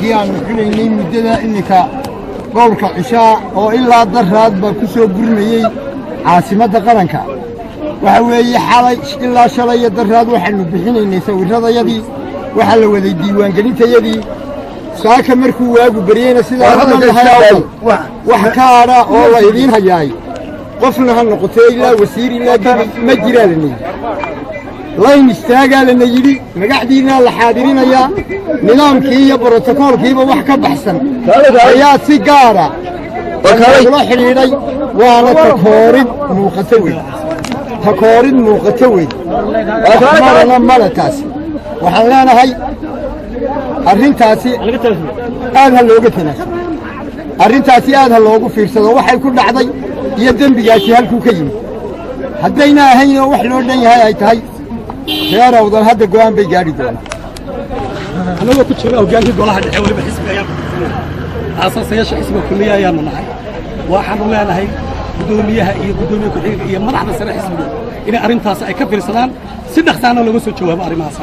kii aanu xunaynay muddada iminka gobolka cishaa oo ilaa daraad baa ku soo gurmayey caasimadda qaranka waxa weeye xalay ilaa shalay iyo daraad waxaanu bixinaynay sawirradayadii waxaa la waday diiwaangelintayadii saaka markuu waagu baryeyna sidaa wax ka adha oo la idiin hayaay qofna ha noqotee ilaa wasiir ilaa gebi ma jiraa lana yidhi layn istaagaa lana yidhi magacdiinaa la xaadirinayaa nidaamkii iyo brotokoolkiiba wax ka baxsan ayaa si gaara ula xidhiidhay waana takoorid muuqato weyn takoorid muuqato weyn marana male taasi waxaan leenahay arrintaasi aad ha looga tanaasulo arrintaasi aad ha loogu fiirsado waxay ku dhacday iyo dembigaasi halkuu ka yimid haddayna ahayn oo wax loo dhan yahay ay tahay reerawdan hadda go'aan bay gaadhi doonaan anagoo ku jira hogaankii golaha dhexe weliba xisbiga ayaan aasasayaasha xisbiga kulmiya ayaanu nahay waxaanu leenahay guddoomiyaha iyo guddoomiye ku-xigeenka iyo madaxda sare xisbiga inay arrintaas ay ka fiirsadaan si dhaqsaana looga soo jawaabo arrimahaas